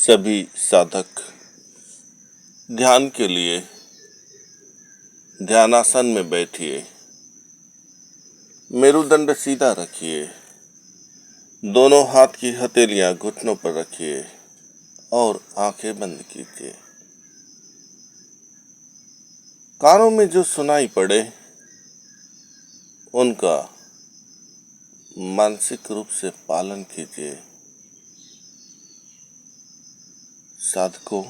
सभी साधक ध्यान के लिए ध्यानासन में बैठिए। मेरुदंड सीधा रखिए। दोनों हाथ की हथेलियां घुटनों पर रखिए और आंखें बंद कीजिए। कानों में जो सुनाई पड़े उनका मानसिक रूप से पालन कीजिए। साधकों,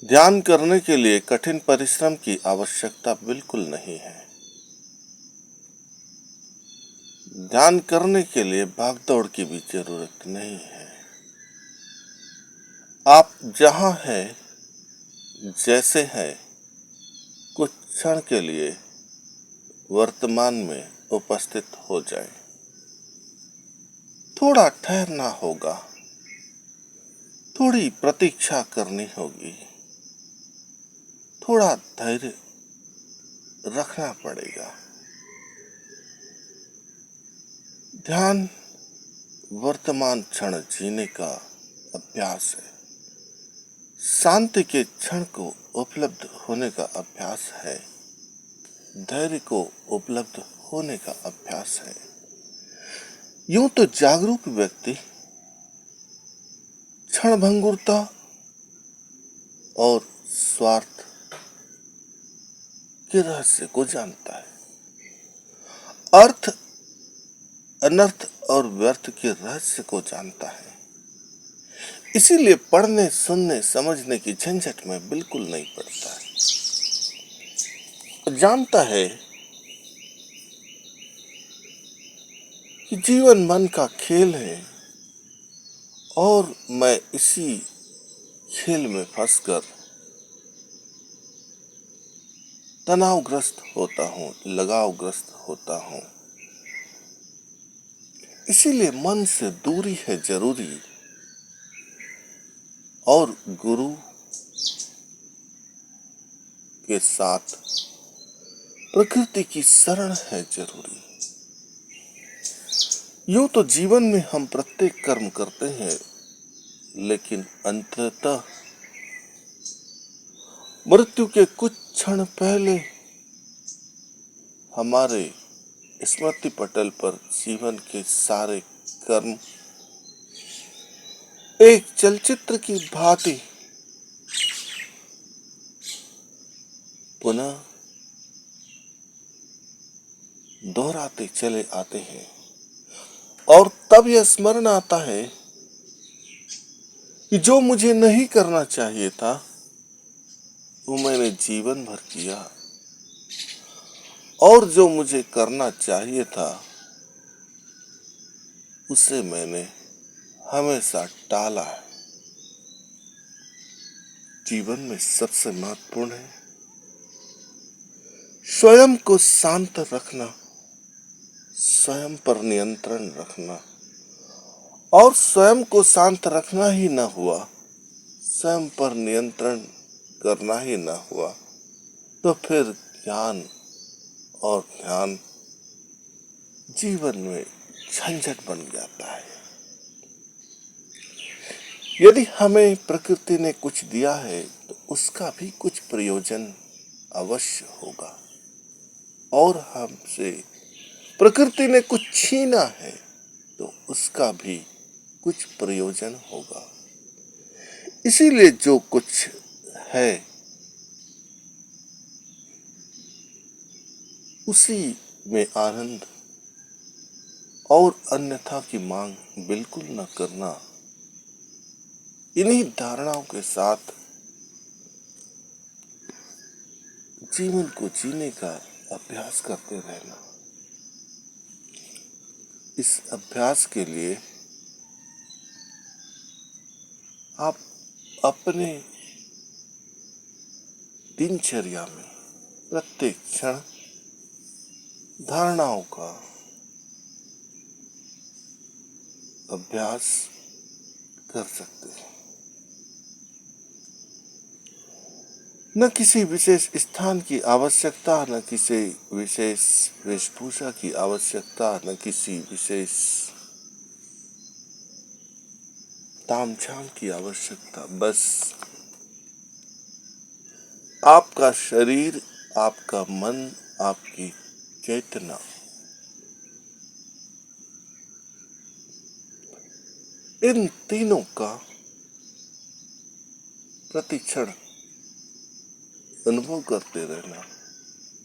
ध्यान करने के लिए कठिन परिश्रम की आवश्यकता बिल्कुल नहीं है। ध्यान करने के लिए भागदौड़ की भी जरूरत नहीं है। आप जहां हैं, जैसे हैं, कुछ क्षण के लिए वर्तमान में उपस्थित हो जाएं। थोड़ा ठहरना होगा, थोड़ी प्रतीक्षा करनी होगी, थोड़ा धैर्य रखना पड़ेगा। ध्यान वर्तमान क्षण जीने का अभ्यास है। शांति के क्षण को उपलब्ध होने का अभ्यास है। धैर्य को उपलब्ध होने का अभ्यास है। यूं तो जागरूक व्यक्ति क्षणभंगुरता और स्वार्थ के रहस्य को जानता है। अर्थ, अनर्थ और व्यर्थ के रहस्य को जानता है। इसीलिए पढ़ने, सुनने, समझने की झंझट में बिल्कुल नहीं पड़ता है। जानता है कि जीवन मन का खेल है और मैं इसी खेल में फंसकर तनावग्रस्त होता हूँ, लगावग्रस्त होता हूँ। इसीलिए मन से दूरी है जरूरी और गुरु के साथ प्रकृति की शरण है जरूरी। यूं तो जीवन में हम प्रत्येक कर्म करते हैं, लेकिन अंततः मृत्यु के कुछ क्षण पहले हमारे स्मृति पटल पर जीवन के सारे कर्म एक चलचित्र की भांति पुनः दोहराते चले आते हैं और तब यह स्मरण आता है कि जो मुझे नहीं करना चाहिए था वो मैंने जीवन भर किया और जो मुझे करना चाहिए था उसे मैंने हमेशा टाला है। जीवन में सबसे महत्वपूर्ण है स्वयं को शांत रखना, स्वयं पर नियंत्रण रखना। और स्वयं को शांत रखना ही न हुआ, स्वयं पर नियंत्रण करना ही न हुआ, तो फिर ज्ञान और ध्यान जीवन में झंझट बन जाता है। यदि हमें प्रकृति ने कुछ दिया है तो उसका भी कुछ प्रयोजन अवश्य होगा और हमसे प्रकृति ने कुछ छीना है तो उसका भी कुछ प्रयोजन होगा। इसीलिए जो कुछ है उसी में आनंद और अन्यथा की मांग बिल्कुल न करना। इन्हीं धारणाओं के साथ जीवन को जीने का अभ्यास करते रहना। इस अभ्यास के लिए आप अपने दिनचर्या में प्रत्येक क्षण धारणाओं का अभ्यास कर सकते हैं। न किसी विशेष स्थान की आवश्यकता, न किसी विशेष वेशभूषा की आवश्यकता, न किसी विशेष तामझाम की आवश्यकता, बस आपका शरीर, आपका मन, आपकी चेतना, इन तीनों का प्रतिक्षण अनुभव करते रहना,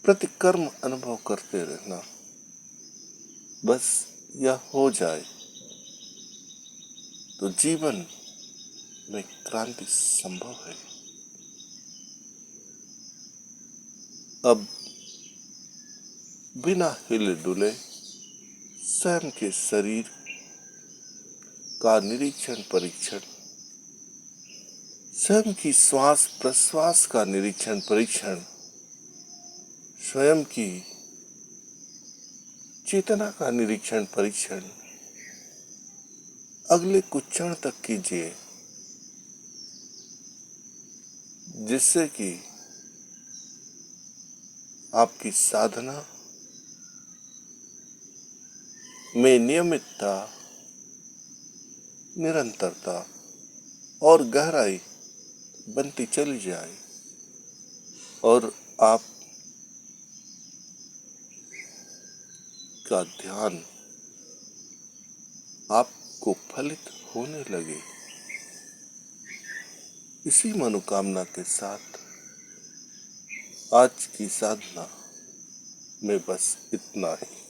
प्रतिकर्म अनुभव करते रहना, बस यह हो जाए तो जीवन में क्रांति संभव है। अब बिना हिले डुले स्वयं के शरीर का निरीक्षण परीक्षण, स्वयं की श्वास प्रश्वास का निरीक्षण परीक्षण, स्वयं की चेतना का निरीक्षण परीक्षण अगले कुछ क्षण तक कीजिए, जिससे कि आपकी साधना में नियमितता, निरंतरता और गहराई बनती चली जाए और आप का ध्यान आपको फलित होने लगे। इसी मनोकामना के साथ आज की साधना में बस इतना ही।